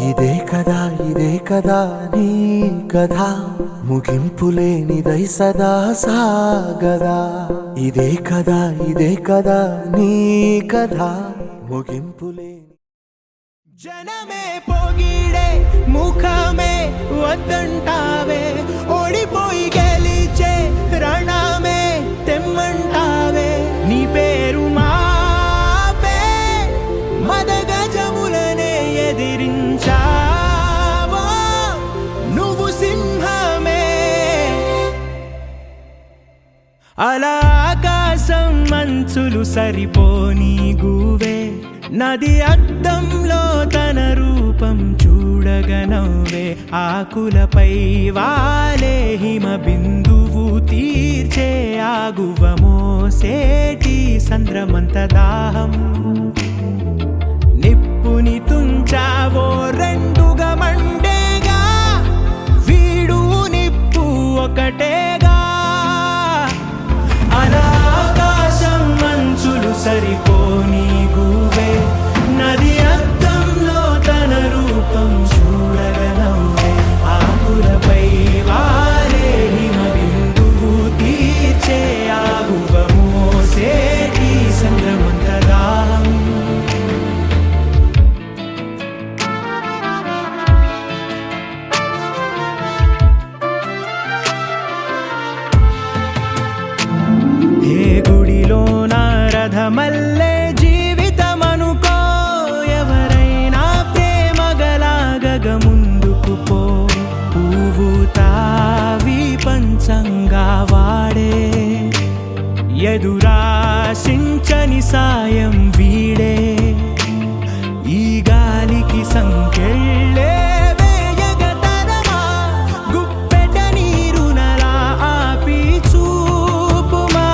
ఇదే కదా నీ కథ ముగింపులేనిదై సదా సాగదా. ఇదే కదా నీ కథ ముగింపులేని. జనమే పొగిడే ముఖమే వద్దంటావే, ఓడిపోయి గెలిచే రణమే తెమ్మంటావే. నీ పేరు మాపే మదగజములనే ఎదిరించావో నువ్వు సింహమే. అలా ఆకాశం మంచులు సరిపోని గువే, నది అద్దంలో తన రూపం చూడగనవ్వే. ఆకులపై వాలే హిమ బిందువు తీర్చే ఆగువ మోసేటి సంద్రమంత దాహం. నిప్పుని తుంచావో రెండుగా మండేగా, వీడు నిప్పు ఒకటేగా. అలా ఆకాశం మంచులు సరిపోని గువే, నది అద్దంలో తన రూపం చూడగనవ్వే. ఆకులపై వారే హిమ బిందువు తీర్చే ఆగువ మోసేటి సంద్రమంత దాహం. ఏ గుడిలో నారథమల్లే జీవితమనుకో, ఎవరైనా ప్రేమగలాగగ ముందుకు పో. పువ్వు తావి పంచంగా వాడే, ఎదురాశించని సాయం వీడే. ఈ గాలికి సంకెళ్ళే వేయగతరమా, గుప్పెట నీరునలా ఆపి చూపుమా.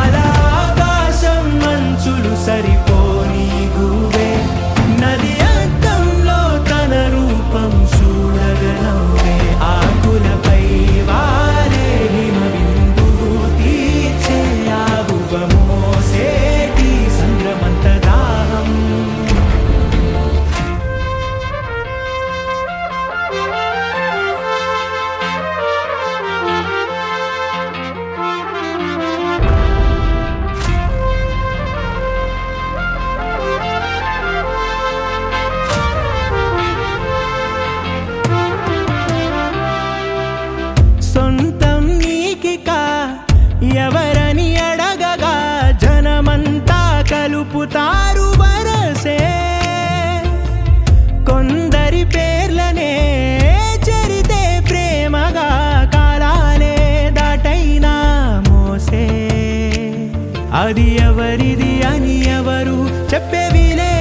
అలా ఆకాశం మంచులు సరిపోని గువే, నది అద్దంలో తన రూపం చూడగనవ్వే. ఆకులపై వారే హిమ బిందువు తీర్చే ఆగువ మోసేటి సంద్రమంత దాహం. సొంతం నీకిక ఎవరని అడగగా, జనమంతా కలుపుతారు వరసే. కొందరి పేర్లనే చెరితే ప్రేమగా, కాలాలే దాటైనా మోసే. అది ఎవరిది అని ఎవరు చెప్పేవిలే,